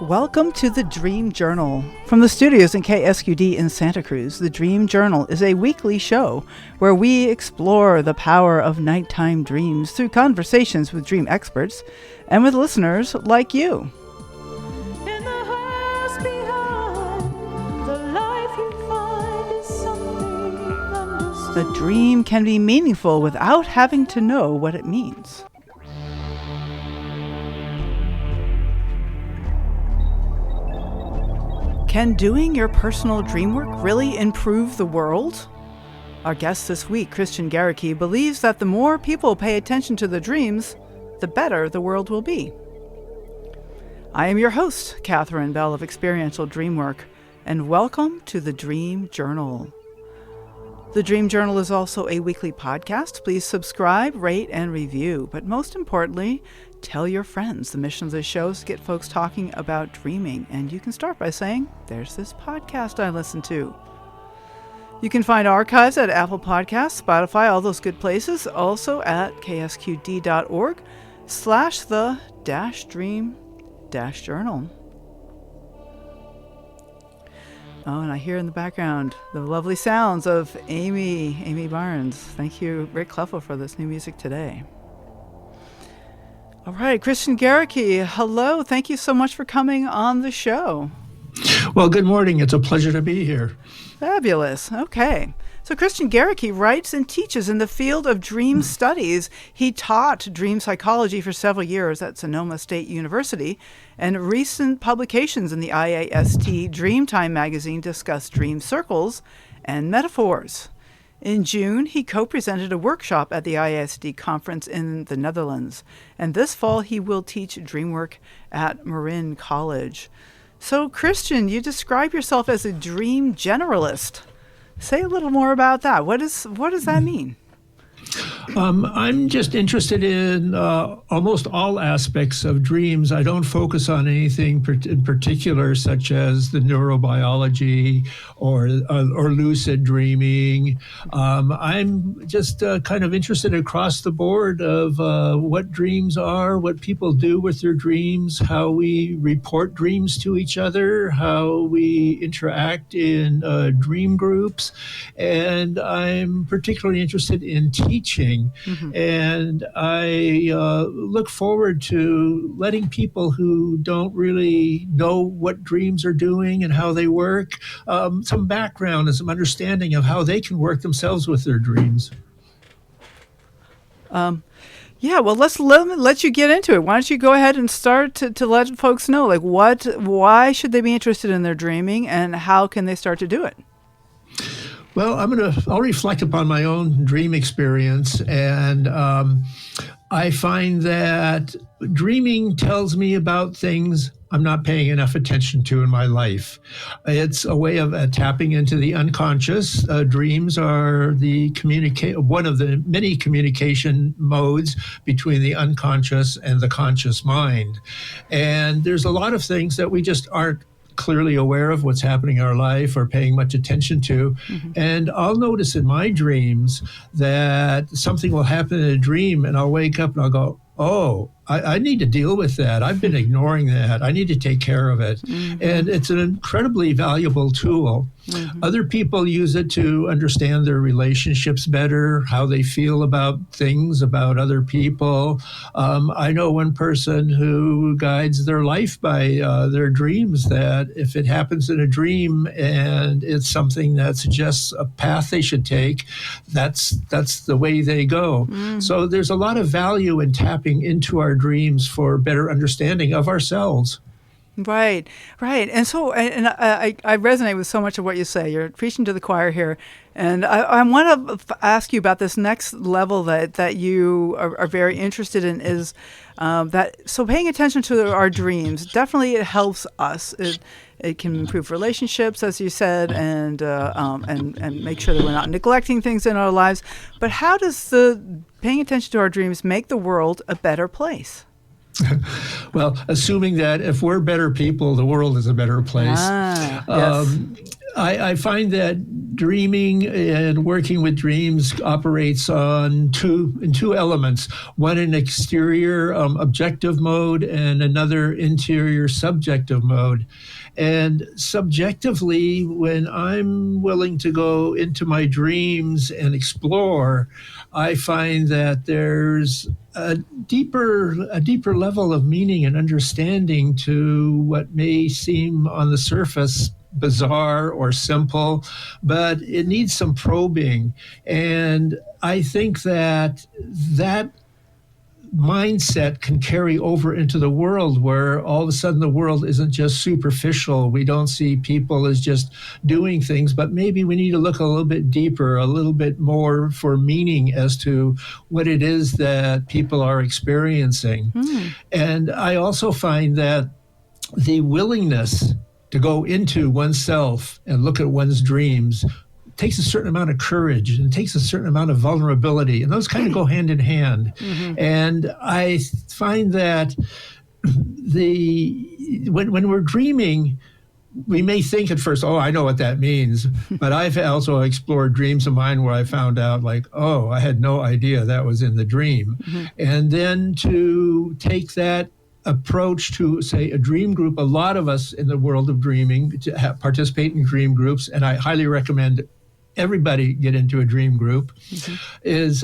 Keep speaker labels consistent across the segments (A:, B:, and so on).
A: Welcome to the Dream Journal. From the studios in KSQD in Santa Cruz, the Dream Journal is a weekly show where we explore the power of nighttime dreams through conversations with dream experts and with listeners like you.
B: In the house behind, the life you find is something understood.
A: A dream can be meaningful without having to know what it means. Can doing your personal dream work really improve the world? Our guest this week, Christian Gerike, believes that the more people pay attention to their dreams, the better the world will be. I am your host, Catherine Bell of Experiential Dreamwork, and welcome to the Dream Journal. The Dream Journal is also a weekly podcast. Please subscribe, rate, and review. But most importantly, tell your friends. The mission of this show is to get folks talking about dreaming. And you can start by saying, there's this podcast I listen to. You can find archives at Apple Podcasts, Spotify, all those good places. Also at ksqd.org/the-dream-journal. Oh, and I hear in the background the lovely sounds of Amy Barnes. Thank you, Rick Cleffel, for this new music today. All right, Christian Gerike, hello. Thank you so much for coming on the show.
C: Well, good morning. It's a pleasure to be here.
A: Fabulous. Okay. So Christian Gerike writes and teaches in the field of dream studies. He taught dream psychology for several years at Sonoma State University, and recent publications in the IAST Dreamtime magazine discuss dream circles and metaphors. In June, he co-presented a workshop at the IAST conference in the Netherlands, and this fall he will teach Dreamwork at Marin College. So Christian, you describe yourself as a dream generalist. Say a little more about that. What does that mean?
C: I'm just interested in almost all aspects of dreams. I don't focus on anything in particular, such as the neurobiology or lucid dreaming. I'm just kind of interested across the board of what dreams are, what people do with their dreams, how we report dreams to each other, how we interact in dream groups, and I'm particularly interested in teaching. Mm-hmm. And I look forward to letting people who don't really know what dreams are doing and how they work, some background and some understanding of how they can work themselves with their dreams.
A: Well, let's let you get into it. Why don't you go ahead and start to let folks know, like, why should they be interested in their dreaming and how can they start to do it?
C: Well, I'll reflect upon my own dream experience, and I find that dreaming tells me about things I'm not paying enough attention to in my life. It's a way of tapping into the unconscious. Dreams are one of the many communication modes between the unconscious and the conscious mind. And there's a lot of things that we just aren't clearly aware of what's happening in our life or paying much attention to. Mm-hmm. And I'll notice in my dreams that something will happen in a dream and I'll wake up and I'll go, oh, I need to deal with that. I've been ignoring that. I need to take care of it. Mm-hmm. And it's an incredibly valuable tool. Mm-hmm. Other people use it to understand their relationships better, how they feel about things, about other people. I know one person who guides their life by their dreams, that if it happens in a dream and it's something that suggests a path they should take, that's the way they go. Mm-hmm. So there's a lot of value in tapping into our dreams for better understanding of ourselves.
A: Right. And so, I resonate with so much of what you say. You're preaching to the choir here. And I want to ask you about this next level that you are very interested in is so paying attention to our dreams, definitely it helps us. It can improve relationships, as you said, and make sure that we're not neglecting things in our lives. But how does paying attention to our dreams make the world a better place?
C: Well, assuming that if we're better people, the world is a better place.
A: Yes.
C: I find that dreaming and working with dreams operates in two elements. One, an exterior objective mode, and another interior subjective mode. And subjectively, when I'm willing to go into my dreams and explore, I find that there's a deeper level of meaning and understanding to what may seem on the surface bizarre or simple, but it needs some probing. And I think that mindset can carry over into the world, where all of a sudden the world isn't just superficial. We don't see people as just doing things, but maybe we need to look a little bit deeper, a little bit more for meaning as to what it is that people are experiencing. And I also find that the willingness to go into oneself and look at one's dreams takes a certain amount of courage and takes a certain amount of vulnerability, and those kind of go hand in hand. And I find that when we're dreaming, we may think at first, oh, I know what that means. But I've also explored dreams of mine where I found out, like, oh, I had no idea that was in the dream. And then to take that approach to, say, a dream group, a lot of us in the world of dreaming participate in dream groups, and I highly recommend everybody get into a dream group, is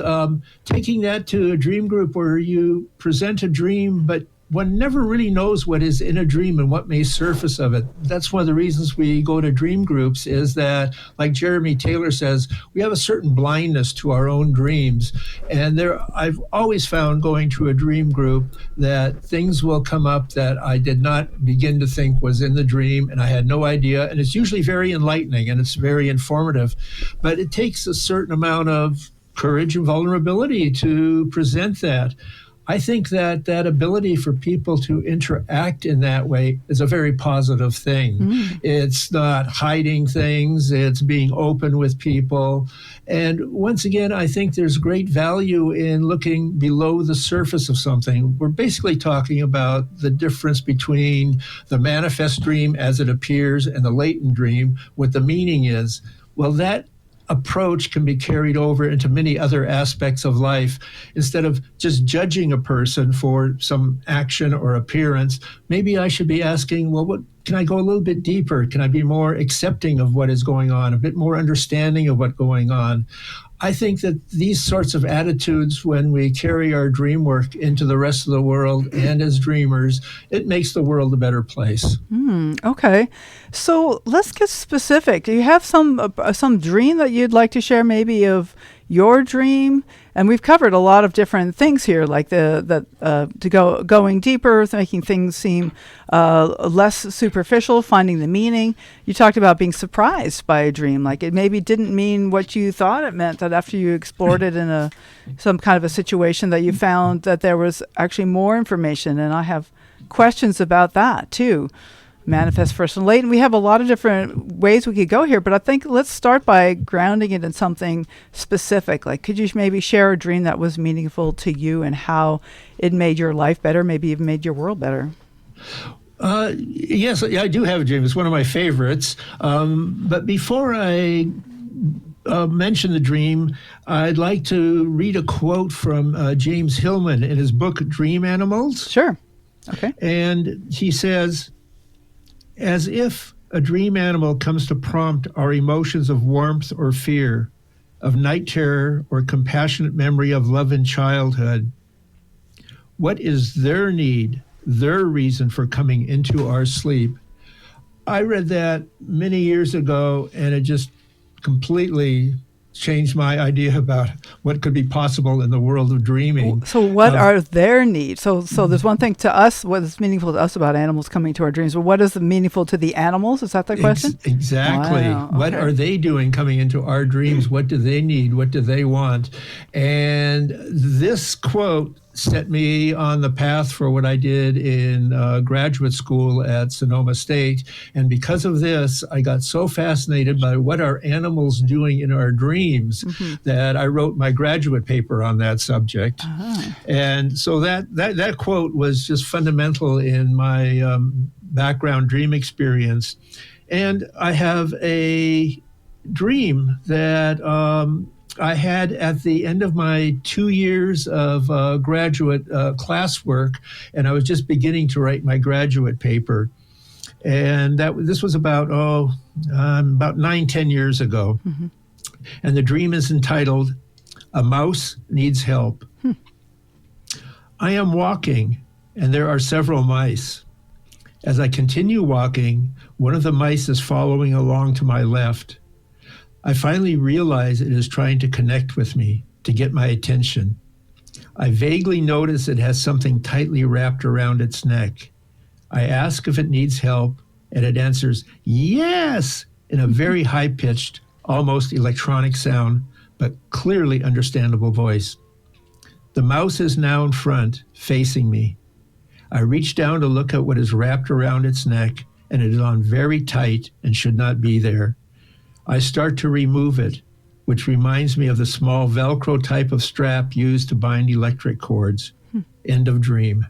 C: taking that to a dream group where you present a dream, but one never really knows what is in a dream and what may surface of it. That's one of the reasons we go to dream groups, is that, like Jeremy Taylor says, we have a certain blindness to our own dreams. And I've always found, going to a dream group, that things will come up that I did not begin to think was in the dream, and I had no idea. And it's usually very enlightening and it's very informative. But it takes a certain amount of courage and vulnerability to present that. I think that ability for people to interact in that way is a very positive thing. It's not hiding things, it's being open with people. And once again, I think there's great value in looking below the surface of something. We're basically talking about the difference between the manifest dream as it appears and the latent dream, what the meaning is. Well, that approach can be carried over into many other aspects of life. Instead of just judging a person for some action or appearance, maybe I should be asking, well, what can I go a little bit deeper? Can I be more accepting of what is going on, a bit more understanding of what's going on? I think that these sorts of attitudes, when we carry our dream work into the rest of the world and as dreamers, it makes the world a better place.
A: Okay. So let's get specific. Do you have some dream that you'd like to share, maybe of your dream? And we've covered a lot of different things here, like going deeper, making things seem less superficial, finding the meaning. You talked about being surprised by a dream, like it maybe didn't mean what you thought it meant, that after you explored it in some kind of a situation, that you found that there was actually more information. And I have questions about that too. Manifest, first, and latent. We have a lot of different ways we could go here, but I think let's start by grounding it in something specific. Like, could you maybe share a dream that was meaningful to you and how it made your life better, maybe even made your world better?
C: Yes, I do have a dream. It's one of my favorites. But before I mention the dream, I'd like to read a quote from James Hillman in his book, Dream Animals.
A: Sure. Okay.
C: And he says, as if a dream animal comes to prompt our emotions of warmth or fear, of night terror or compassionate memory of love in childhood, what is their need, their reason for coming into our sleep? I read that many years ago, and it just completely changed my idea about what could be possible in the world of dreaming.
A: So what are their needs? So there's one thing to us, what is meaningful to us about animals coming to our dreams, but what is meaningful to the animals? Is that the question?
C: Exactly.
A: Wow. Okay.
C: What are they doing coming into our dreams? What do they need? What do they want? And this quote set me on the path for what I did in graduate school at Sonoma State. And because of this, I got so fascinated by what are animals doing in our dreams that I wrote my graduate paper on that subject. And so that quote was just fundamental in my background dream experience. And I have a dream that I had at the end of my 2 years of graduate classwork, and I was just beginning to write my graduate paper. And this was about 9-10 years ago. And the dream is entitled, "A Mouse Needs Help." I am walking, and there are several mice. As I continue walking, one of the mice is following along to my left. I finally realize it is trying to connect with me, to get my attention. I vaguely notice it has something tightly wrapped around its neck. I ask if it needs help, and it answers, "Yes," in a very high-pitched, almost electronic sound, but clearly understandable voice. The mouse is now in front, facing me. I reach down to look at what is wrapped around its neck, and it is on very tight and should not be there. I start to remove it, which reminds me of the small Velcro type of strap used to bind electric cords. End of dream.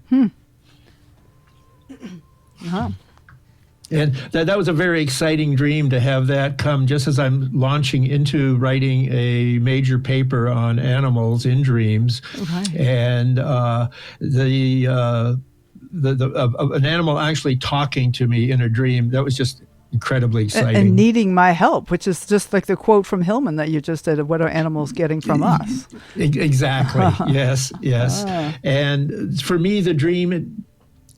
C: And that was a very exciting dream to have that come just as I'm launching into writing a major paper on animals in dreams. And an animal actually talking to me in a dream, that was just incredibly exciting.
A: And needing my help, which is just like the quote from Hillman that you just did of what are animals getting from us.
C: Exactly. Yes. And for me, the dream,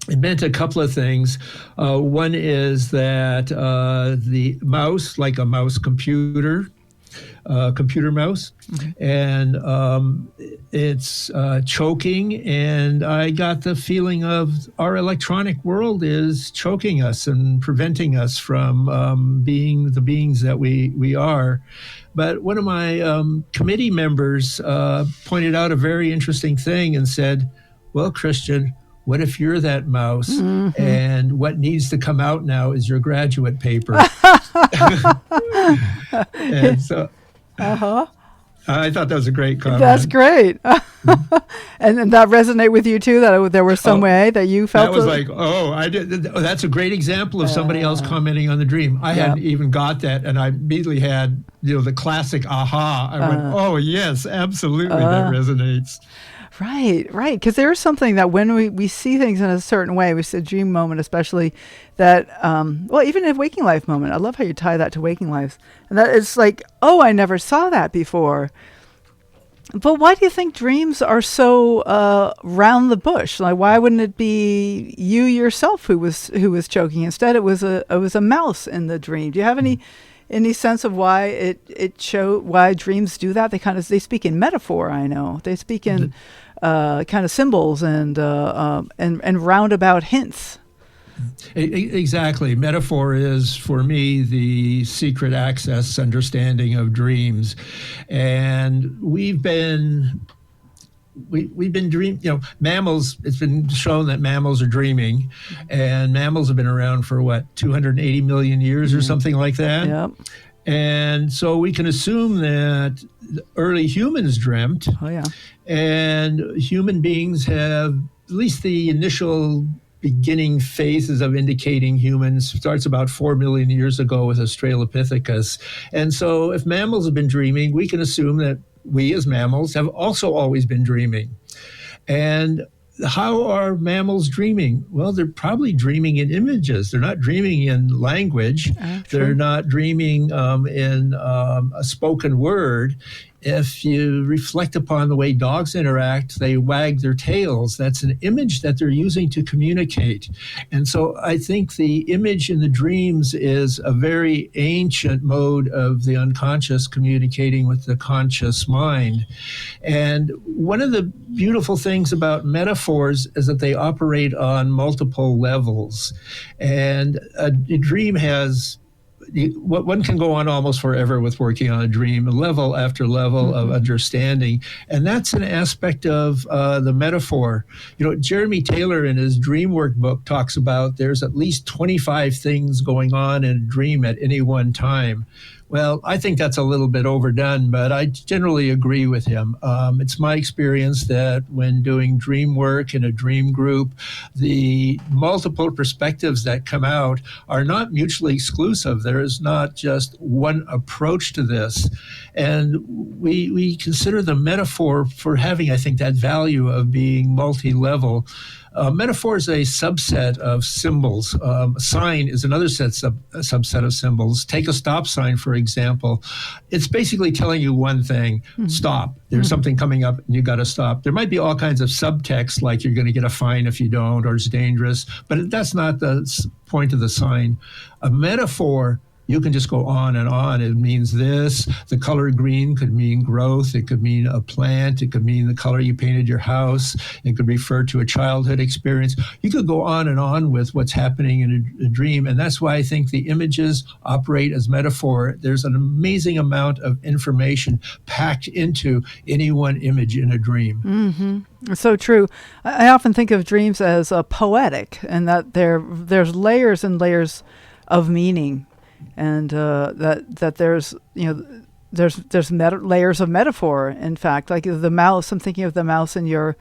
C: it meant a couple of things. One is that the mouse, like a mouse computer mouse, and it's choking, and I got the feeling of our electronic world is choking us and preventing us from being the beings that we are. But one of my committee members pointed out a very interesting thing and said, "Well, Christian, what if you're that mouse and what needs to come out now is your graduate paper?" And so I thought that was a great comment.
A: That's great. And that resonate with you too, that there was some way that you felt
C: that was like, I did. That's a great example of somebody else commenting on the dream. I hadn't even got that, and I immediately had the classic aha. I went, "Oh yes, absolutely, that resonates."
A: Right. Because there's something that when we see things in a certain way, we see a dream moment especially, that, even a waking life moment. I love how you tie that to waking lives. And that it's like, I never saw that before. But why do you think dreams are so round the bush? Like, why wouldn't it be you yourself who was choking? Instead, it was a mouse in the dream. Do you have any sense of why why dreams do that? They speak in metaphor. I know they speak in kind of symbols and roundabout hints.
C: Exactly. Metaphor is, for me, the secret access understanding of dreams, and we've been dreaming. Mammals. It's been shown that mammals are dreaming, and mammals have been around for 280 million years or something like that.
A: Yep.
C: And so we can assume that early humans dreamt. And human beings have at least the initial beginning phases of indicating humans starts about 4 million years ago with Australopithecus. And so if mammals have been dreaming, we can assume that we as mammals have also always been dreaming. And how are mammals dreaming? Well, they're probably dreaming in images. They're not dreaming in language. They're not dreaming in a spoken word. If you reflect upon the way dogs interact, they wag their tails. That's an image that they're using to communicate. And so I think the image in the dreams is a very ancient mode of the unconscious communicating with the conscious mind. And one of the beautiful things about metaphors is that they operate on multiple levels. And a dream has one can go on almost forever with working on a dream, level after level of understanding. And that's an aspect of the metaphor. Jeremy Taylor in his Dreamwork book talks about there's at least 25 things going on in a dream at any one time. Well, I think that's a little bit overdone, but I generally agree with him. It's my experience that when doing dream work in a dream group, the multiple perspectives that come out are not mutually exclusive. There is not just one approach to this. And we consider the metaphor for having, I think, that value of being multi-level. Metaphor is a subset of symbols. Sign is another subset of symbols. Take a stop sign, for example. It's basically telling you one thing, stop. There's something coming up and you got to stop. There might be all kinds of subtext, like you're going to get a fine if you don't, or it's dangerous, but that's not the point of the sign. A metaphor, you can just go on and on. It means this. The color green could mean growth. It could mean a plant. It could mean the color you painted your house. It could refer to a childhood experience. You could go on and on with what's happening in a dream. And that's why I think the images operate as metaphor. There's an amazing amount of information packed into any one image in a dream.
A: Mm-hmm. So true. I often think of dreams as poetic, and that there's layers and layers of meaning. And that there's layers of metaphor. In fact, like the mouse, I'm thinking of the mouse in your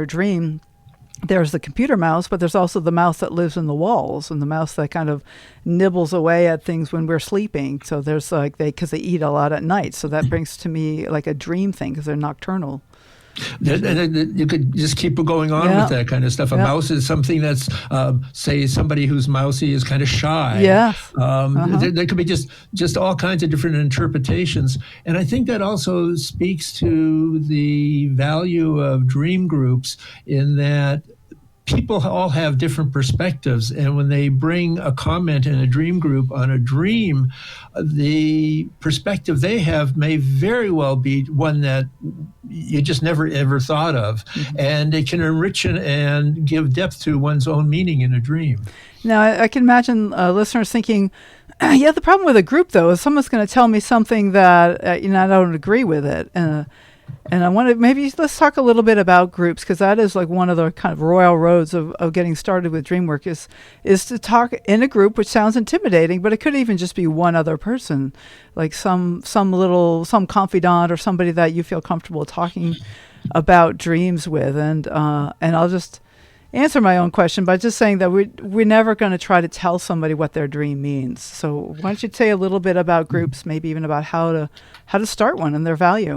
A: dream. There's the computer mouse, but there's also the mouse that lives in the walls, and the mouse that kind of nibbles away at things when we're sleeping. So there's because they eat a lot at night. So that brings to me like a dream thing, because they're nocturnal.
C: And you could just keep going on with that kind of stuff. A mouse is something that's, say, somebody who's mousy is kind of shy.
A: Yes.
C: There could be just all kinds of different interpretations. And I think that also speaks to the value of dream groups, in that people all have different perspectives, and when they bring a comment in a dream group on a dream, the perspective they have may very well be one that you just never ever thought of, and it can enrich and give depth to one's own meaning in a dream.
A: Now, I can imagine listeners thinking, the problem with a group, though, is someone's going to tell me something that I don't agree with it. And I want to let's talk a little bit about groups, because that is like one of the kind of royal roads of getting started with Dreamwork is to talk in a group, which sounds intimidating, but it could even just be one other person, like some confidant or somebody that you feel comfortable talking about dreams with. And I'll just answer my own question by just saying that we're never going to try to tell somebody what their dream means. So why don't you say a little bit about groups, maybe even about how to start one and their value.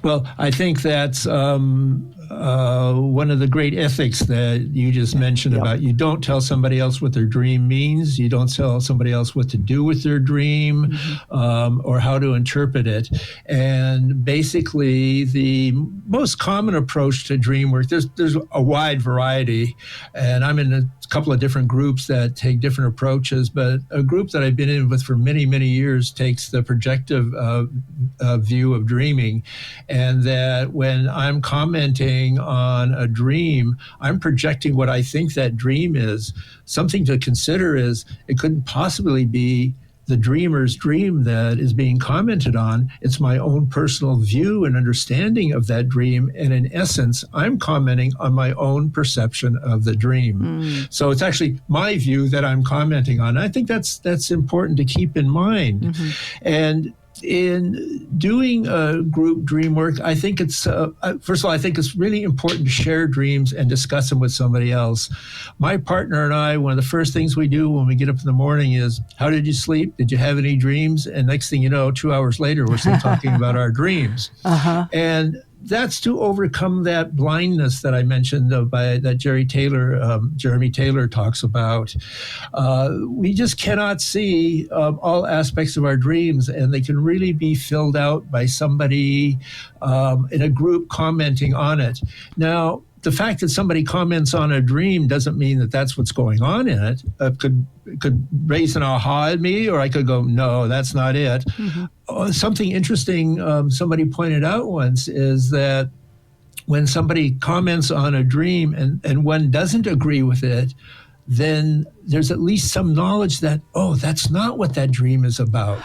C: Well, I think that's one of the great ethics that you just mentioned about you don't tell somebody else what their dream means. You don't tell somebody else what to do with their dream or how to interpret it. And basically, the most common approach to dream work, there's a wide variety. And I'm in a couple of different groups that take different approaches, but a group that I've been in with for many, many years takes the projective view of dreaming. And that when I'm commenting on a dream, I'm projecting what I think that dream is. Something to consider is it couldn't possibly be the dreamer's dream that is being commented on. It's my own personal view and understanding of that dream. And in essence, I'm commenting on my own perception of the dream. So it's actually my view that I'm commenting on. I think that's important to keep in mind. And in doing a group dream work, I think it's, first of all, I think it's really important to share dreams and discuss them with somebody else. My partner and I, one of the first things we do when we get up in the morning is, how did you sleep? Did you have any dreams? And next thing you know, 2 hours later, we're still talking about our dreams. And that's to overcome that blindness that I mentioned that Jeremy Taylor talks about. We just cannot see all aspects of our dreams, and they can really be filled out by somebody in a group commenting on it. Now, the fact that somebody comments on a dream doesn't mean that that's what's going on in it. Could raise an aha in me, or I could go, no, that's not it. Something interesting somebody pointed out once is that when somebody comments on a dream and one doesn't agree with it, then there's at least some knowledge that, oh, that's not what that dream is about.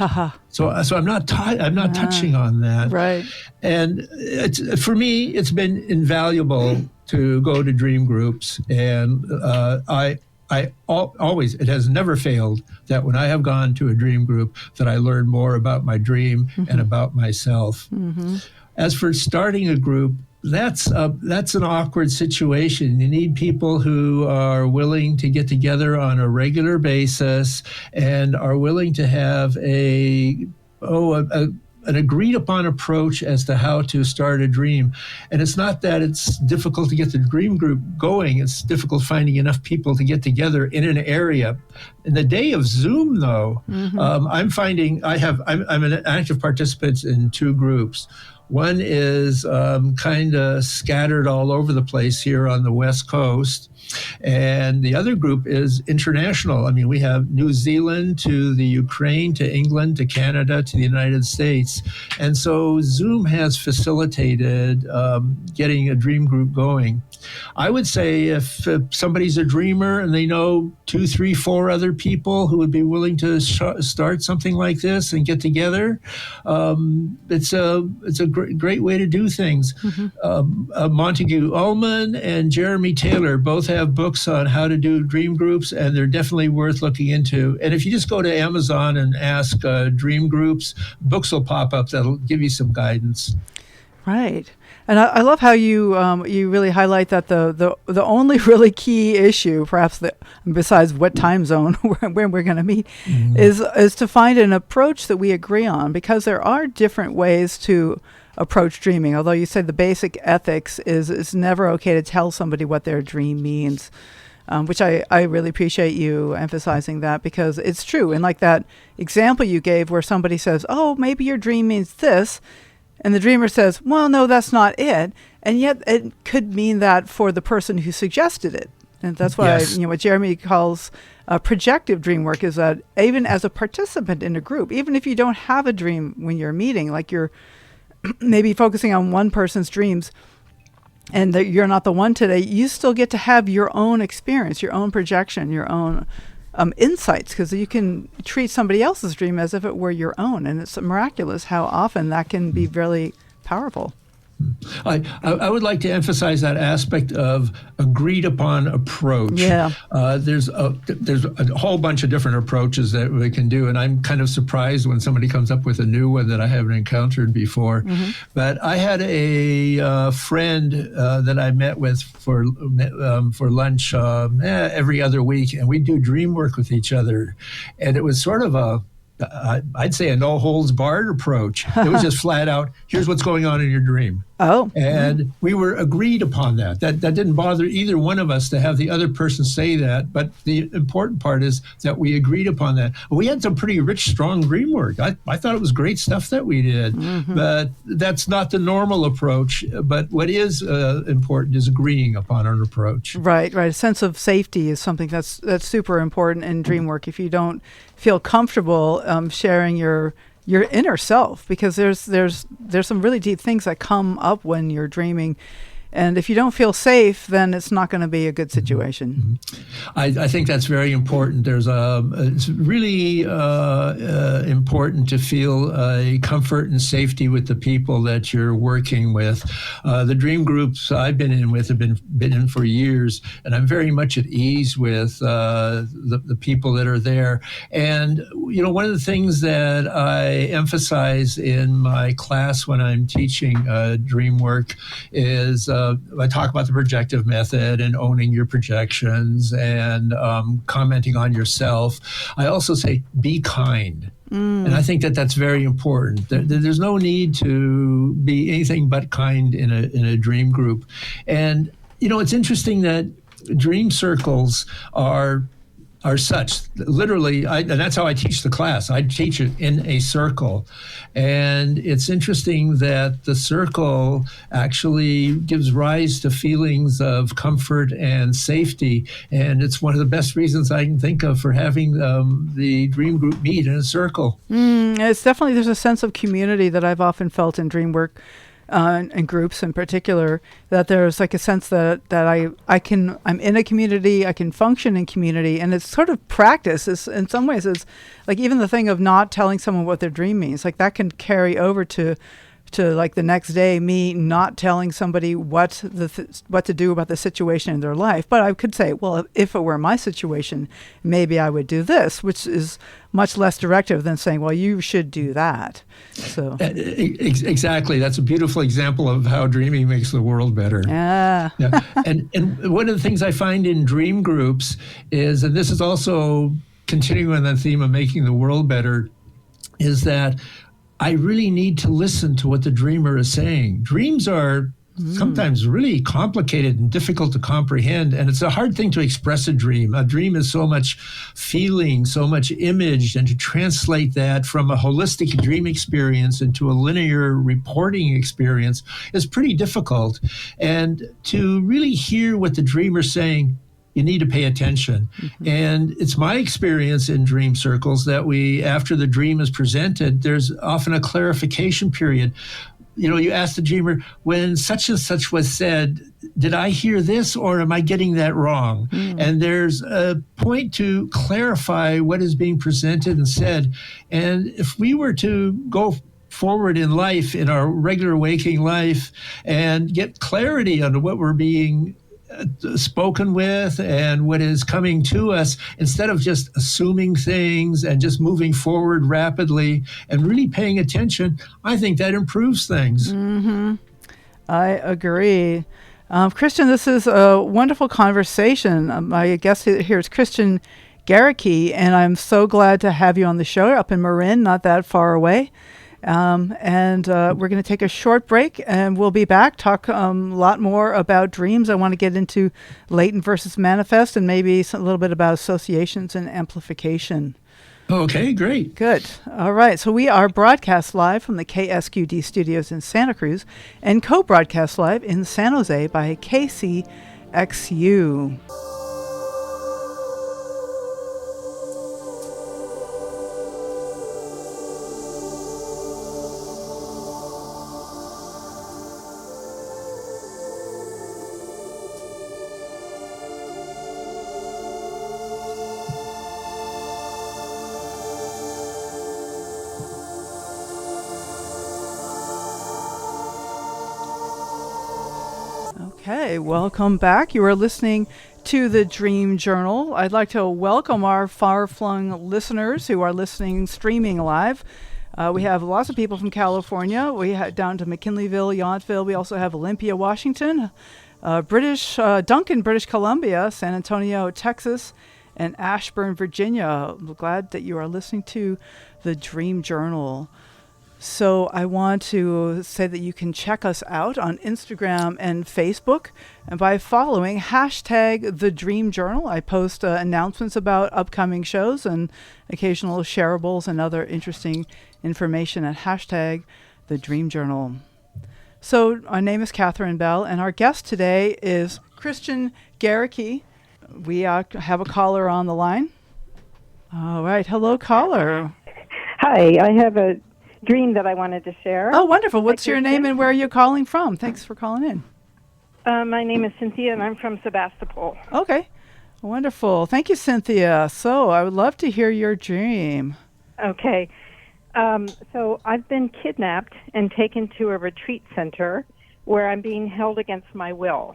C: So I'm not touching on that.
A: Right.
C: And for me, it's been invaluable to go to dream groups, and I always, it has never failed that when I have gone to a dream group that I learn more about my dream and about myself. As for starting a group, that's an awkward situation. You need people who are willing to get together on a regular basis and are willing to have an agreed upon approach as to how to start a dream. And it's not that it's difficult to get the dream group going. It's difficult finding enough people to get together in an area. In the day of Zoom, though, I'm finding I'm an active participant in two groups. One is kind of scattered all over the place here on the West Coast. And the other group is international. I mean, we have New Zealand to the Ukraine, to England, to Canada, to the United States. And so Zoom has facilitated getting a dream group going. I would say if somebody's a dreamer and they know 2, 3, 4 other people who would be willing to start something like this and get together, it's a great way to do things. Montague Ullman and Jeremy Taylor both have books on how to do dream groups, and they're definitely worth looking into. And if you just go to Amazon and ask dream groups, books will pop up that'll give you some guidance.
A: Right. And I love how you really highlight that the only really key issue, perhaps besides what time zone when we're going to meet, is to find an approach that we agree on, because there are different ways to approach dreaming. Although you said the basic ethics is it's never okay to tell somebody what their dream means, which I really appreciate you emphasizing that, because it's true. And like that example you gave where somebody says, oh, maybe your dream means this. And the dreamer says, well, no, that's not it. And yet it could mean that for the person who suggested it. And that's why, what Jeremy calls projective dream work is that even as a participant in a group, even if you don't have a dream when you're meeting, like you're maybe focusing on one person's dreams and that you're not the one today, you still get to have your own experience, your own projection, your own insights, because you can treat somebody else's dream as if it were your own. And it's miraculous how often that can be really powerful.
C: I would like to emphasize that aspect of agreed upon approach.
A: Yeah.
C: There's a whole bunch of different approaches that we can do, and I'm kind of surprised when somebody comes up with a new one that I haven't encountered before. But I had a friend that I met with for lunch every other week, and we do dream work with each other, and it was sort of I'd say a no-holds-barred approach. It was just flat out, here's what's going on in your dream.
A: Oh.
C: And we were agreed upon that. That didn't bother either one of us to have the other person say that. But the important part is that we agreed upon that. We had some pretty rich, strong dream work. I thought it was great stuff that we did. But that's not the normal approach. But what is important is agreeing upon an approach. Right.
A: A sense of safety is something that's super important in dream work. If you don't feel comfortable sharing your inner self, because there's some really deep things that come up when you're dreaming, and if you don't feel safe, then it's not going to be a good situation.
C: I think that's very important. It's really important to feel a comfort and safety with the people that you're working with. The dream groups I've been in with have been in for years, and I'm very much at ease with the people that are there. And one of the things that I emphasize in my class when I'm teaching dream work is I talk about the projective method and owning your projections and commenting on yourself. I also say be kind. And I think that that's very important. There's no need to be anything but kind in a dream group. And, it's interesting that dream circles are such. Literally, and that's how I teach the class. I teach it in a circle. And it's interesting that the circle actually gives rise to feelings of comfort and safety. And it's one of the best reasons I can think of for having the dream group meet in a circle.
A: It's definitely, there's a sense of community that I've often felt in dream work. and groups in particular, that there's like a sense that I'm in a community, I can function in community, and it's sort of practice. It's, in some ways, it's like even the thing of not telling someone what their dream means, like that can carry over to like the next day, me not telling somebody what to do about the situation in their life. But I could say, well, if it were my situation, maybe I would do this, which is much less directive than saying, well, you should do that. So
C: exactly. That's a beautiful example of how dreaming makes the world better.
A: Yeah.
C: And one of the things I find in dream groups is, and this is also continuing on the theme of making the world better, is that I really need to listen to what the dreamer is saying. Dreams are sometimes really complicated and difficult to comprehend, and it's a hard thing to express a dream. A dream is so much feeling, so much image, and to translate that from a holistic dream experience into a linear reporting experience is pretty difficult. And to really hear what the dreamer's saying, you need to pay attention. And it's my experience in dream circles that after the dream is presented, there's often a clarification period. You know, you ask the dreamer, when such and such was said, did I hear this or am I getting that wrong? And there's a point to clarify what is being presented and said. And if we were to go forward in life, in our regular waking life, and get clarity on what we're being spoken with and what is coming to us, instead of just assuming things and just moving forward rapidly and really paying attention, I think that improves things.
A: I agree. Christian, this is a wonderful conversation. My guest here is Christian Gerike, and I'm so glad to have you on the show up in Marin, not that far away. And we're going to take a short break, and we'll be back, talk a lot more about dreams. I want to get into latent versus manifest, and maybe a little bit about associations and amplification.
C: Okay, great.
A: Good. All right. So we are broadcast live from the KSQD studios in Santa Cruz and co-broadcast live in San Jose by KCXU. Okay, welcome back. You are listening to the Dream Journal. I'd like to welcome our far-flung listeners who are listening, streaming live. We have lots of people from California. We have down to McKinleyville, Yountville. We also have Olympia, Washington, Duncan, British Columbia, San Antonio, Texas, and Ashburn, Virginia. I'm glad that you are listening to the Dream Journal. So I want to say that you can check us out on Instagram and Facebook, and by following hashtag The Dream Journal. I post announcements about upcoming shows and occasional shareables and other interesting information at hashtag The Dream Journal. So our name is Catherine Bell, and our guest today is Christian Gerike. We have a caller on the line. All right. Hello, caller.
D: Hi. I have a dream that I wanted to share.
A: Oh, wonderful. What's your name and where are you calling from? Thanks for calling in.
D: My name is Cynthia, and I'm from Sebastopol.
A: Okay. Wonderful. Thank you, Cynthia. So I would love to hear your dream.
D: Okay. So I've been kidnapped and taken to a retreat center where I'm being held against my will.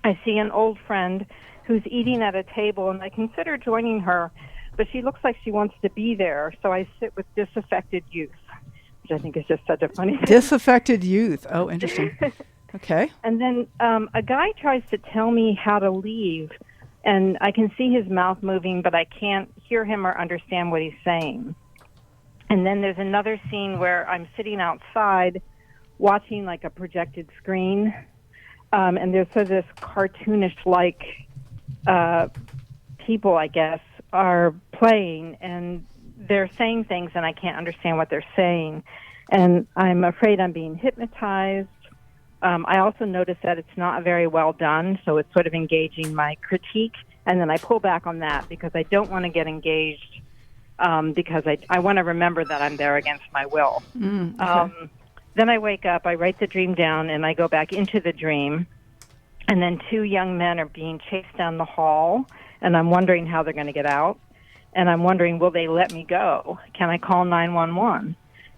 D: I see an old friend who's eating at a table, and I consider joining her, but she looks like she wants to be there, so I sit with disaffected youth, which I think is just such a funny thing.
A: Disaffected youth. Oh, interesting. Okay.
D: And then a guy tries to tell me how to leave, and I can see his mouth moving, but I can't hear him or understand what he's saying. And then there's another scene where I'm sitting outside watching like a projected screen, and there's sort of this cartoonish-like people, I guess, are playing, and they're saying things, and I can't understand what they're saying. And I'm afraid I'm being hypnotized. I also notice that it's not very well done, so it's sort of engaging my critique, and then I pull back on that because I don't want to get engaged because I want to remember that I'm there against my will.
A: Okay.
D: Then I wake up, I write the dream down, and I go back into the dream. And then 2 young men are being chased down the hall, and I'm wondering how they're going to get out. And I'm wondering, will they let me go? Can I call 911?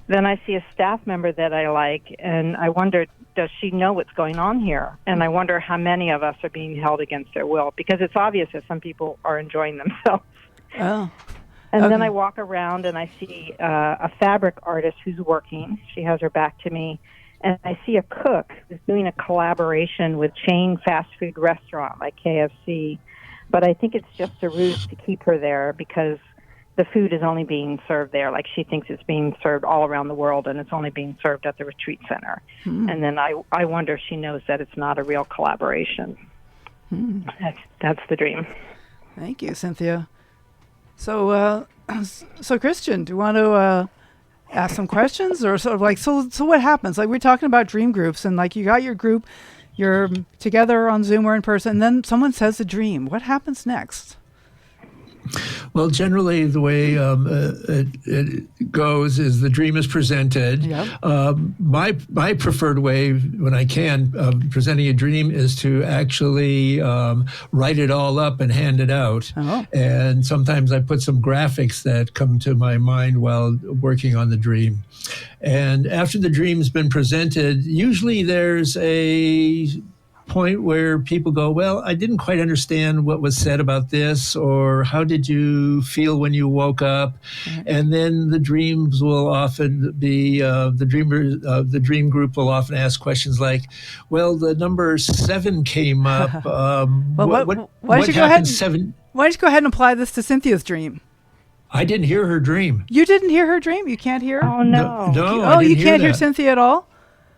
D: Then I see a staff member that I like, and I wonder, does she know what's going on here? And I wonder how many of us are being held against their will, because it's obvious that some people are enjoying themselves.
A: Oh.
D: And
A: Okay.
D: then I walk around and I see a fabric artist who's working. She has her back to me. And I see a cook who's doing a collaboration with chain fast food restaurant like KFC. But I think it's just a ruse to keep her there because the food is only being served there. Like she thinks it's being served all around the world and it's only being served at the retreat center. And then I wonder if she knows that it's not a real collaboration. That's the dream.
A: Thank you, Cynthia. So, so Christian, do you want to ask some questions, or sort of like, so what happens? Like we're talking about dream groups, and like you got your group, you're together on Zoom or in person, and then someone says a dream. What happens next?
C: Well, generally, the way it goes is the dream is presented.
A: Yep.
C: My preferred way, when I can, presenting a dream is to actually write it all up and hand it out.
A: Oh.
C: And sometimes I put some graphics that come to my mind while working on the dream. And after the dream's been presented, usually there's a point where people go, well, I didn't quite understand what was said about this, or how did you feel when you woke up? And then the dreams will often be, the dream group will often ask questions like, well, the number 7 came up.
A: Well,
C: what
A: why don't you go ahead?
C: happened 7?
A: Why don't you go ahead and apply this to Cynthia's dream?
C: I didn't hear her dream.
A: You didn't hear her dream? You can't hear her?
D: Oh, no.
C: No,
A: Oh,
C: I
A: you
C: didn't
A: can't hear
C: that.
A: Cynthia at all?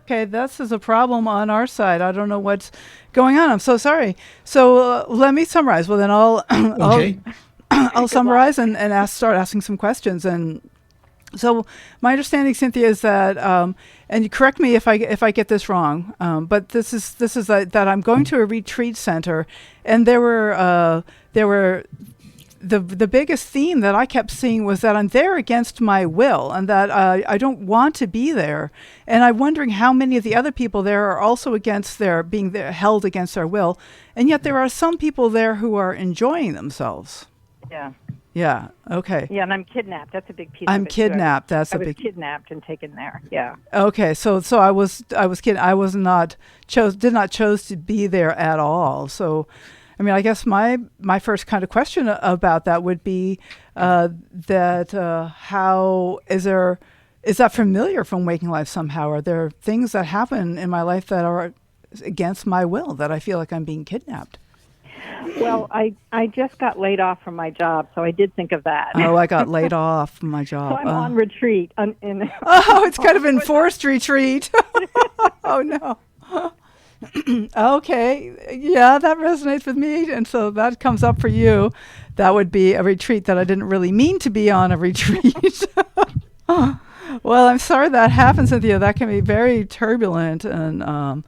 A: Okay, this is a problem on our side. I don't know what's going on. I'm so sorry. So let me summarize. Well, then
C: Okay.
A: I'll summarize and start asking some questions. And so my understanding, Cynthia, is that, and you correct me if I get this wrong, but this is that I'm going to a retreat center, and there were the biggest theme that I kept seeing was that I'm there against my will, and that I don't want to be there. And I'm wondering how many of the other people there are also against their being there, held against their will, and yet there are some people there who are enjoying themselves.
D: Yeah.
A: Yeah. Okay.
D: Yeah, and I'm kidnapped. That's a big piece
A: I'm
D: of it, too.
A: kidnapped. That's
D: I
A: a
D: was
A: big.
D: kidnapped and taken there. Yeah.
A: Okay. So I was kidding. I was not did not chose to be there at all. So. I mean, I guess my first kind of question about that would be that how is that familiar from waking life somehow? Are there things that happen in my life that are against my will, that I feel like I'm being kidnapped?
D: Well, I just got laid off from my job, so I did think of that.
A: Oh, I got laid off from my job.
D: So I'm on retreat.
A: Oh, it's kind of enforced retreat. Oh, no. Okay. Yeah, that resonates with me. And so that comes up for you. That would be a retreat that I didn't really mean to be on a retreat. Well, I'm sorry that happened, Cynthia. That can be very turbulent. And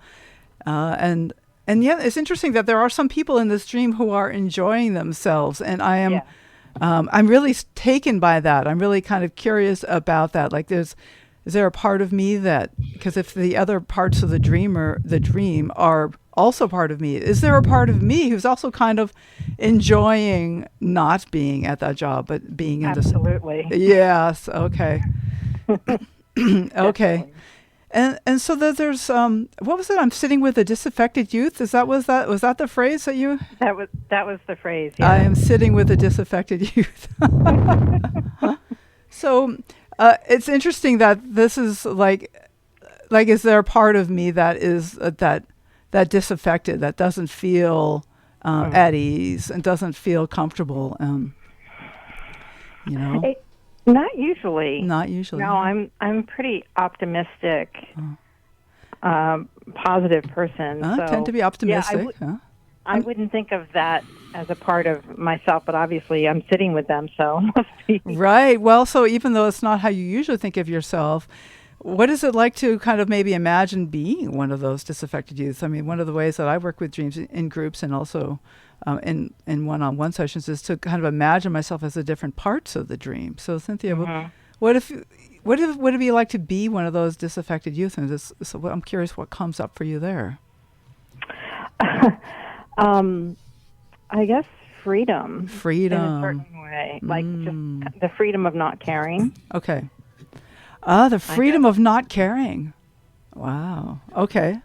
A: yet it's interesting that there are some people in this dream who are enjoying themselves. And I am, I'm really taken by that. I'm really kind of curious about that. Like is there a part of me that, because if the other parts of the dream are also part of me, is there a part of me who's also kind of enjoying not being at that job, but being in this?
D: Absolutely.
A: Yes. Okay. Okay. And so there's what was it? I'm sitting with a disaffected youth. Was that the phrase that you?
D: That was the phrase. Yeah.
A: I am sitting with a disaffected youth. So. It's interesting that this is like, is there a part of me that is that disaffected, that doesn't feel at ease and doesn't feel comfortable?
D: Not usually.
A: Not usually.
D: No, I'm pretty optimistic, positive person. So,
A: tend to be optimistic.
D: Yeah, I wouldn't think of that as a part of myself, but obviously I'm sitting with them, so it must be.
A: Right. Well, so even though it's not how you usually think of yourself, what is it like to kind of maybe imagine being one of those disaffected youths? I mean, one of the ways that I work with dreams in groups and also in one-on-one sessions is to kind of imagine myself as the different parts of the dream. So, Cynthia, what would it be like to be one of those disaffected youth? And so I'm curious what comes up for you there.
D: I guess freedom.
A: Freedom.
D: In a certain way. Like just the freedom of not caring.
A: Okay. The freedom of not caring. Wow. Okay.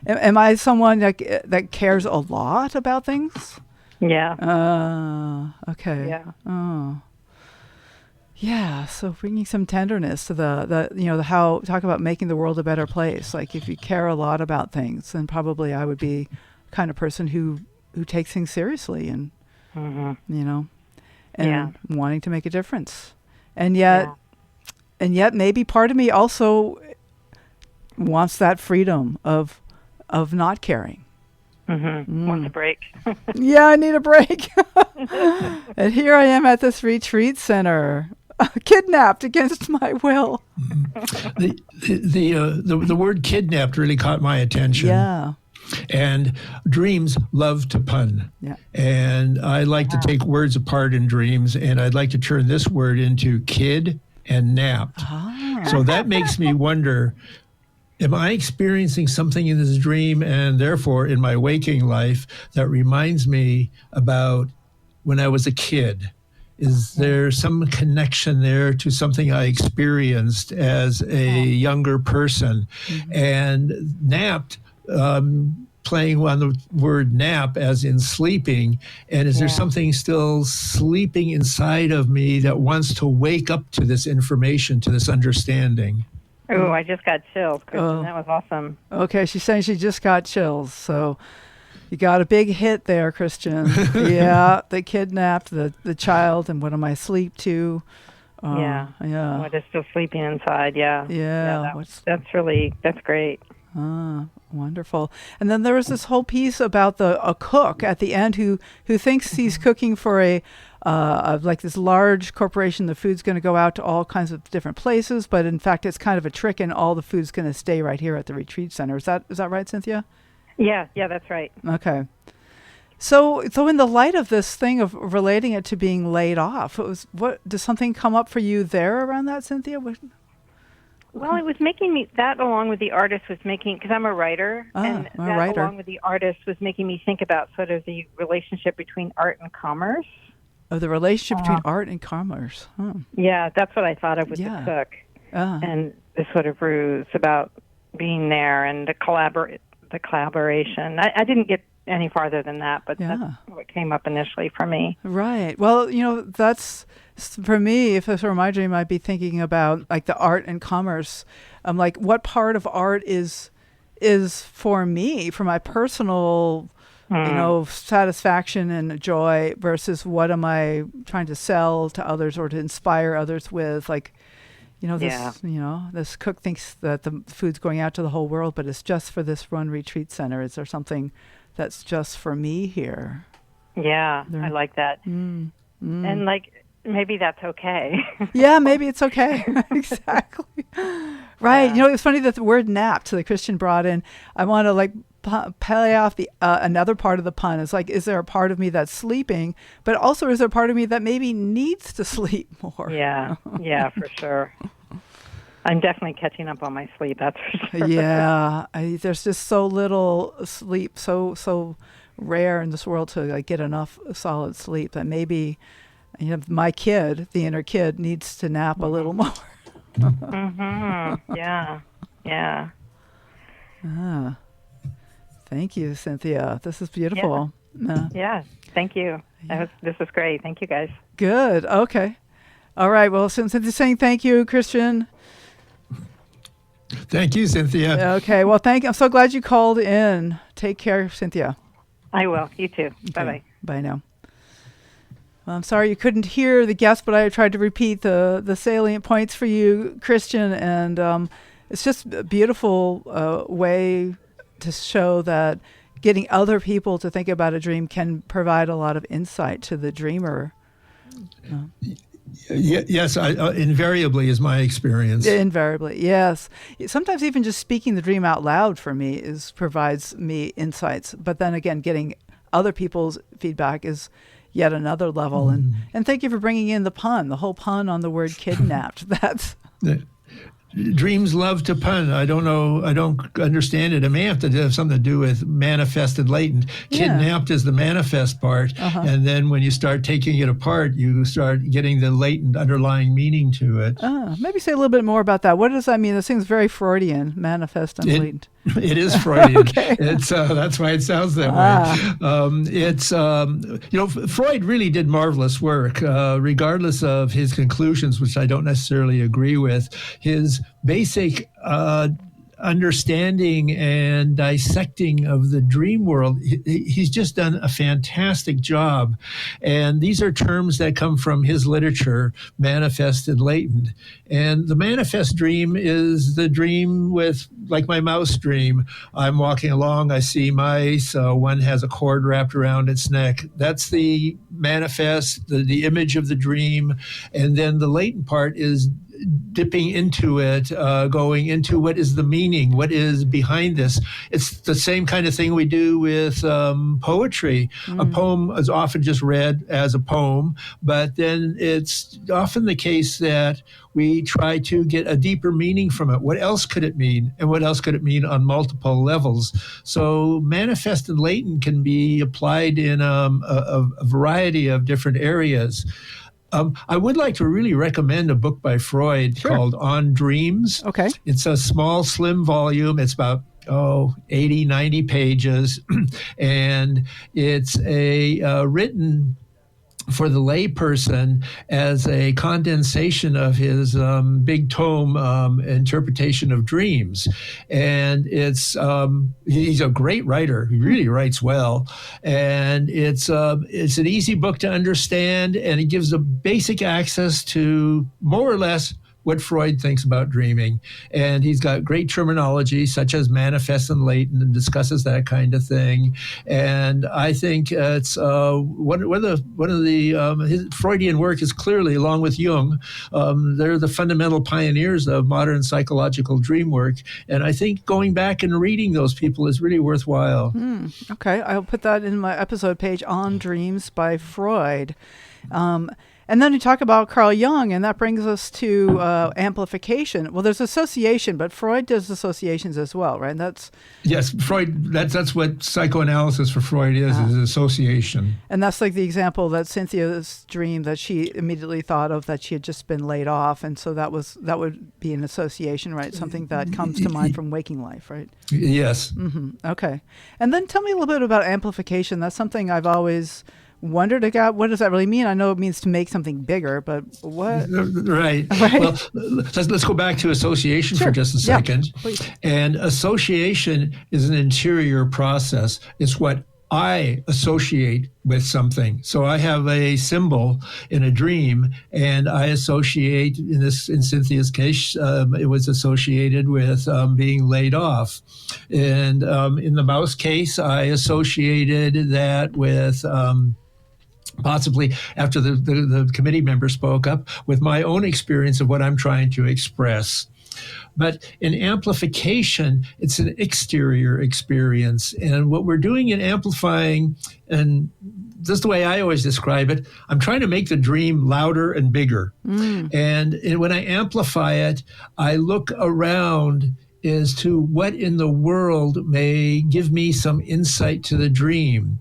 A: Am I someone that cares a lot about things?
D: Yeah.
A: Okay.
D: Yeah.
A: Oh. Yeah, so bringing some tenderness to the how talk about making the world a better place. Like if you care a lot about things, then probably I would be the kind of person who takes things seriously and and wanting to make a difference. And yet maybe part of me also wants that freedom of not caring.
D: Wants a break.
A: Yeah, I need a break. And here I am at this retreat center, kidnapped against my will.
C: The word kidnapped really caught my attention.
A: Yeah.
C: And dreams love to pun.
A: Yeah.
C: And I like to take words apart in dreams, and I'd like to turn this word into kid and napped. So that makes me wonder, am I experiencing something in this dream and therefore in my waking life that reminds me about when I was a kid? Is there some connection there to something I experienced as a younger person? And napped, playing on the word nap as in sleeping. And is there something still sleeping inside of me that wants to wake up to this information, to this understanding?
D: Oh, I just got chills, Christian. That was awesome.
A: Okay, she's saying she just got chills. So you got a big hit there, Christian. Yeah, they kidnapped the child, and what am I asleep to?
D: Yeah. What is still sleeping inside? Yeah.
A: Yeah.
D: That's great.
A: Wonderful. And then there was this whole piece about a cook at the end who thinks he's cooking for a like this large corporation. The food's going to go out to all kinds of different places, but in fact, it's kind of a trick, and all the food's going to stay right here at the retreat center. Is that right, Cynthia?
D: Yeah, that's right.
A: Okay. So in the light of this thing of relating it to being laid off, does something come up for you there around that, Cynthia?
D: Well, it was making me, that along with the artist was making, because I'm a writer, and that along with the artist was making me think about sort of the relationship between art and commerce.
A: Oh, the relationship between art and commerce.
D: Yeah, that's what I thought of with the cook. And the sort of ruse about being there and the collaboration. I didn't get any farther than that, but that's what came up initially for me.
A: Right. Well, that's, for me, if this were my dream, I'd be thinking about like the art and commerce. Like what part of art is for me, for my personal, satisfaction and joy versus what am I trying to sell to others or to inspire others with? Like, this cook thinks that the food's going out to the whole world, but it's just for this one retreat center. Is there something that's just for me here?
D: Yeah, I like that. And like, maybe that's okay.
A: Yeah, maybe it's okay. Exactly. Right.
D: Yeah.
A: It's funny that the word napped that Christian brought in. I want to play off the another part of the pun. It's like, is there a part of me that's sleeping, but also is there a part of me that maybe needs to sleep more?
D: Yeah, for sure. I'm definitely catching up on my sleep, that's for sure.
A: Yeah, there's just so little sleep, so rare in this world to get enough solid sleep that maybe my kid, the inner kid, needs to nap a little more.
D: Yeah.
A: Thank you, Cynthia. This is beautiful.
D: Yeah, thank you. This is great. Thank you, guys.
A: Good. Okay. All right. Well, Cynthia's saying thank you, Christian.
C: Thank you, Cynthia.
A: Okay. Well, I'm so glad you called in. Take care, Cynthia.
D: I will. You too.
A: Okay.
D: Bye-bye.
A: Bye now. Well, I'm sorry you couldn't hear the guest, but I tried to repeat the salient points for you, Christian. And it's just a beautiful way to show that getting other people to think about a dream can provide a lot of insight to the dreamer.
C: Yes, invariably is my experience.
A: Invariably, yes. Sometimes even just speaking the dream out loud for me provides me insights. But then again, getting other people's feedback is yet another level. And thank you for bringing in the whole pun on the word kidnapped. That's
C: Dreams love to pun. I don't know. I don't understand it. It may have to have something to do with manifest and latent. Kidnapped is the manifest part. And then when you start taking it apart, you start getting the latent underlying meaning to it.
A: Maybe say a little bit more about that. What does that mean? This seems very Freudian, manifest and latent.
C: It is Freudian.
A: Okay.
C: It's that's why it sounds that way. Freud really did marvelous work, regardless of his conclusions, which I don't necessarily agree with. His basic understanding and dissecting of the dream world, he's just done a fantastic job. And these are terms that come from his literature, manifest and latent. And the manifest dream is the dream with, like my mouse dream. I'm walking along, I see mice, one has a cord wrapped around its neck. That's the manifest, the image of the dream. And then the latent part is dipping into it, going into what is the meaning, what is behind this. It's the same kind of thing we do with poetry. A poem is often just read as a poem, but then it's often the case that we try to get a deeper meaning from it. What else could it mean? And what else could it mean on multiple levels? So manifest and latent can be applied in a variety of different areas. I would like to really recommend a book by Freud called On Dreams.
A: Okay.
C: It's a small, slim volume. It's about 80, 90 pages. And it's written for the layperson as a condensation of his big tome interpretation of dreams. And it's he's a great writer. He really writes well. And it's an easy book to understand, and it gives a basic access to more or less what Freud thinks about dreaming. And he's got great terminology such as manifest and latent, and discusses that kind of thing. And I think it's one of the his Freudian work is clearly, along with Jung, they're the fundamental pioneers of modern psychological dream work. And I think going back and reading those people is really worthwhile.
A: Okay, I'll put that in my episode page, On Dreams by Freud. And then you talk about Carl Jung, and that brings us to amplification. Well, there's association, but Freud does associations as well, right?
C: Yes, Freud. That's what psychoanalysis for Freud is association.
A: And that's like the example that Cynthia's dream that she immediately thought of, that she had just been laid off, and so that would be an association, right? Something that comes to mind from waking life, right?
C: Yes.
A: Okay. And then tell me a little bit about amplification. That's something I've always wondered about. What does that really mean? I know it means to make something bigger, but what?
C: Right. Well, let's go back to association for just a second.
A: Please.
C: And association is an interior process. It's what I associate with something. So I have a symbol in a dream, and I associate, in Cynthia's case, it was associated with being laid off. And in the mouse case, I associated that with possibly, after the committee member spoke up, with my own experience of what I'm trying to express. But in amplification, it's an exterior experience. And what we're doing in amplifying, and this is the way I always describe it, I'm trying to make the dream louder and bigger. And when I amplify it, I look around as to what in the world may give me some insight to the dream.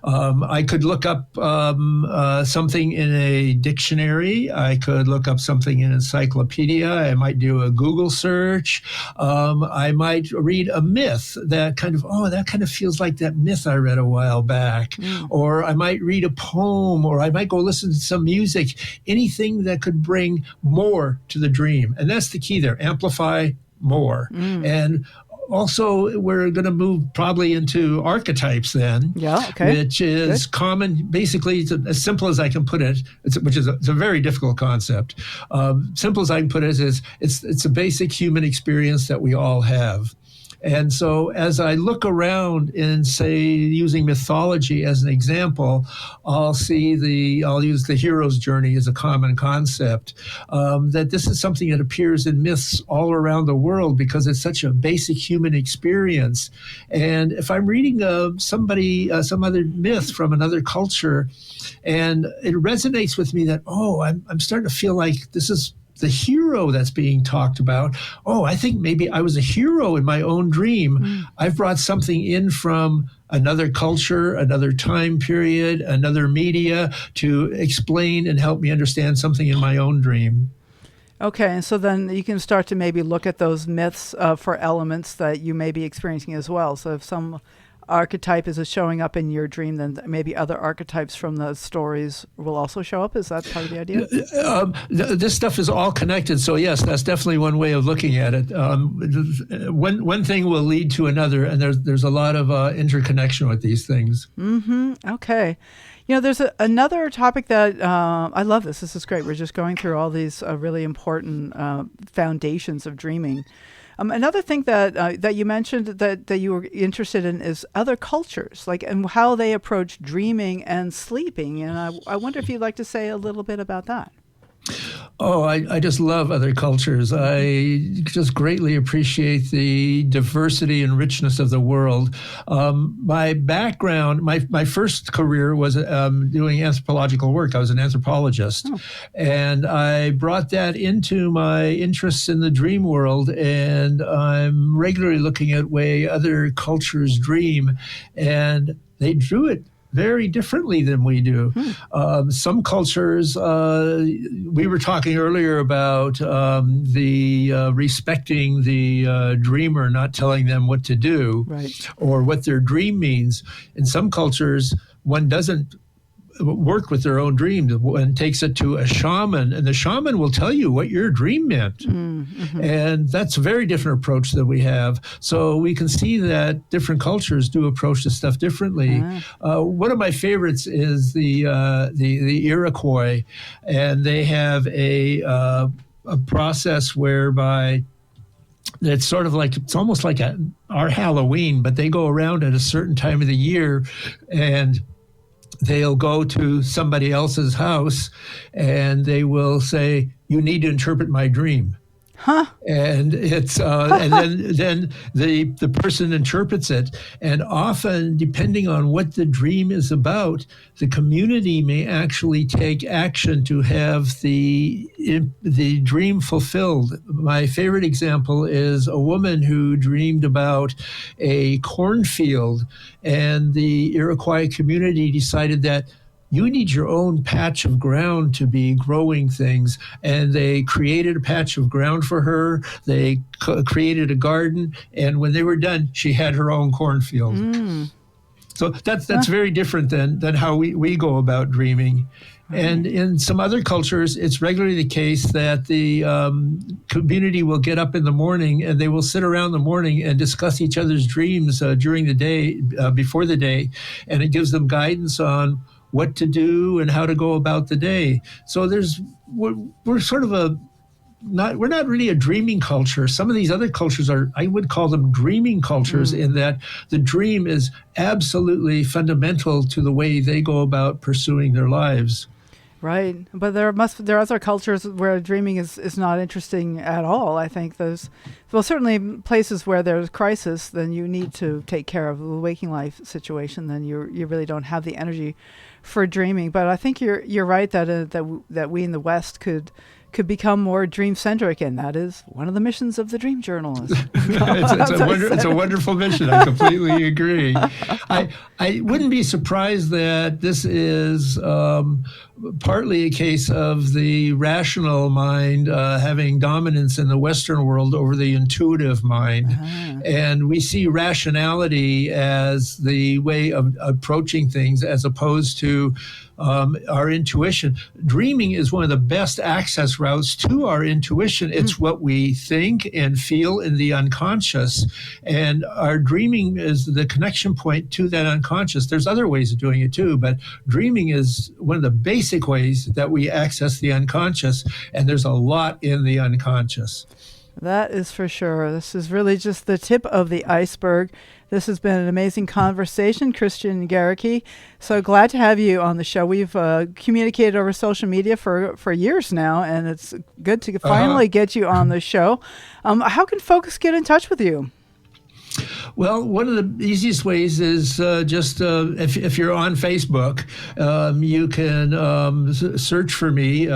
C: I could look up something in a dictionary. I could look up something in an encyclopedia. I might do a Google search. I might read a myth that kind of feels like that myth I read a while back. Or I might read a poem, or I might go listen to some music, anything that could bring more to the dream. And that's the key there, amplify more. And also, we're going to move probably into archetypes then, which is common. Basically, it's as simple as I can put it, it's a very difficult concept. Simple as I can put it is it's a basic human experience that we all have. And so as I look around and, say, using mythology as an example, I'll use the hero's journey as a common concept, that this is something that appears in myths all around the world because it's such a basic human experience. And if I'm reading some other myth from another culture, and it resonates with me that, I'm starting to feel like this is the hero that's being talked about. Oh, I think maybe I was a hero in my own dream. I've brought something in from another culture, another time period, another media to explain and help me understand something in my own dream.
A: Okay, and so then you can start to maybe look at those myths for elements that you may be experiencing as well. So if some archetype is showing up in your dream, then maybe other archetypes from the stories will also show up. Is that part of the idea?
C: This stuff is all connected. So yes, that's definitely one way of looking at it. One thing will lead to another, and there's a lot of interconnection with these things.
A: Okay. There's another topic that I love this. This is great. We're just going through all these really important foundations of dreaming. Another thing that you mentioned that you were interested in is other cultures, and how they approach dreaming and sleeping. And I wonder if you'd like to say a little bit about that.
C: Oh, I just love other cultures. I just greatly appreciate the diversity and richness of the world. My background, my first career was doing anthropological work. I was an anthropologist. And I brought that into my interests in the dream world. And I'm regularly looking at way other cultures dream. And they drew it very differently than we do. Some cultures, we were talking earlier about the respecting the dreamer, not telling them what to do,
A: right,
C: or what their dream means. In some cultures, one doesn't work with their own dreams and takes it to a shaman, and the shaman will tell you what your dream meant. And that's a very different approach that we have. So we can see that different cultures do approach this stuff differently. One of my favorites is the Iroquois, and they have a process whereby it's sort of like, it's almost like our Halloween, but they go around at a certain time of the year and they'll go to somebody else's house and they will say, "You need to interpret my dream." And it's and then the person interprets it, and often, depending on what the dream is about, the community may actually take action to have the dream fulfilled. My favorite example is a woman who dreamed about a cornfield, and the Iroquois community decided that you need your own patch of ground to be growing things. And they created a patch of ground for her. They created a garden. And when they were done, she had her own cornfield. So that's very different than how we go about dreaming. And in some other cultures, it's regularly the case that the community will get up in the morning and they will sit around the morning and discuss each other's dreams during the day, before the day. And it gives them guidance on what to do and how to go about the day. So we're sort of we're not really a dreaming culture. Some of these other cultures I would call them dreaming cultures, in that the dream is absolutely fundamental to the way they go about pursuing their lives.
A: Right. But there are other cultures where dreaming is not interesting at all. I think certainly places where there's crisis, then you need to take care of the waking life situation. Then you really don't have the energy for dreaming. But I think you're right that we in the West could become more dream-centric, and that is one of the missions of the Dream Journalist.
C: It's a wonderful mission. I completely agree. I wouldn't be surprised that this is partly a case of the rational mind having dominance in the Western world over the intuitive mind. And we see rationality as the way of approaching things as opposed to our intuition. Dreaming is one of the best access routes to our intuition. It's what we think and feel in the unconscious. And our dreaming is the connection point to that unconscious. There's other ways of doing it too, but dreaming is one of the basic ways that we access the unconscious. And there's a lot in the unconscious.
A: That is for sure. This is really just the tip of the iceberg. This has been an amazing conversation, Christian Gerike. So glad to have you on the show. We've communicated over social media for years now, and it's good to finally get you on the show. How can folks get in touch with you?
C: Well, one of the easiest ways is just if you're on Facebook, you can search for me,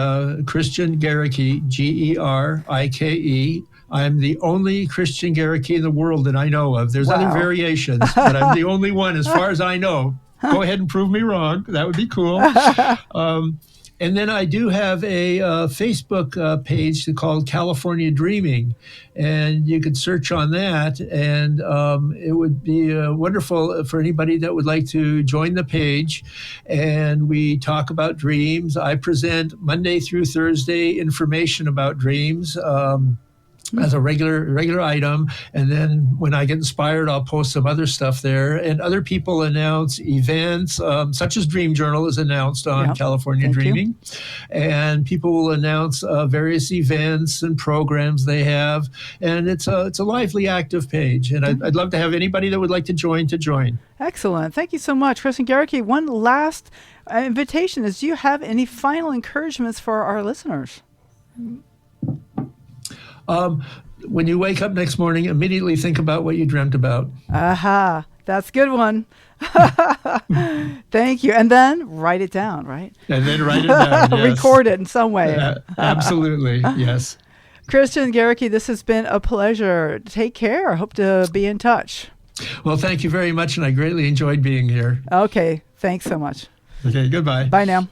C: Christian Gerike, Gerike. I'm the only Christian Gerike in the world that I know of. There's
A: Wow.
C: other variations, but I'm the only one as far as I know. Go ahead and prove me wrong. That would be cool. And then I do have a Facebook page called California Dreaming, and you could search on that, and it would be wonderful for anybody that would like to join the page. And we talk about dreams. I present Monday through Thursday information about dreams. As a regular item, and then when I get inspired, I'll post some other stuff there. And other people announce events, such as Dream Journal is announced on California Dreaming, and people will announce various events and programs they have. And it's a lively, active page. And I'd love to have anybody that would like to join.
A: Excellent. Thank you so much, Christian Gerike. One last invitation is: do you have any final encouragements for our listeners?
C: When you wake up next morning, immediately think about what you dreamt about.
A: Aha, that's a good one. Thank you. And then write it down, right?
C: And then write it down, yes.
A: Record it in some way.
C: Absolutely, yes.
A: Christian Gerike, this has been a pleasure. Take care. I hope to be in touch.
C: Well, thank you very much, and I greatly enjoyed being here.
A: Okay, thanks so much.
C: Okay, goodbye.
A: Bye now.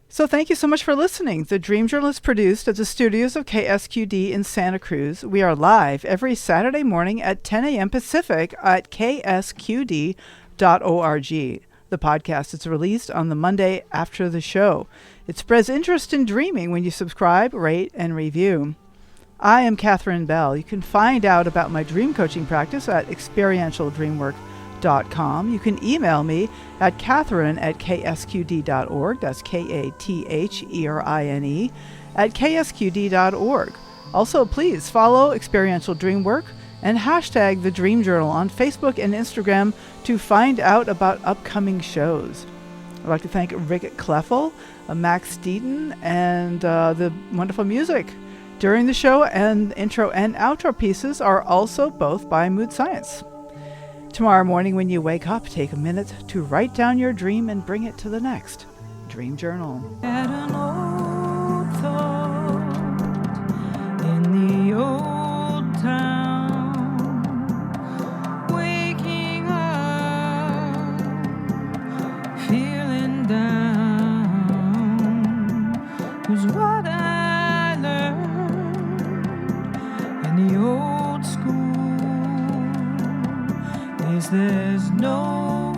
A: So thank you so much for listening. The Dream Journal is produced at the studios of KSQD in Santa Cruz. We are live every Saturday morning at 10 a.m. Pacific at ksqd.org. The podcast is released on the Monday after the show. It spreads interest in dreaming when you subscribe, rate, and review. I am Catherine Bell. You can find out about my dream coaching practice at experientialdreamwork.com. You can email me at catherine@ksqd.org. That's KATHERINE @ksqd.org. Also, please follow Experiential Dreamwork and hashtag the Dream Journal on Facebook and Instagram to find out about upcoming shows. I'd like to thank Rick Kleffel, Max Deaton, and the wonderful music during the show, and intro and outro pieces are also both by Mood Science. Tomorrow morning when you wake up, take a minute to write down your dream and bring it to the next Dream Journal.
B: Had an old thought in the old town, waking up, feeling down, was what I learned in the old school. There's no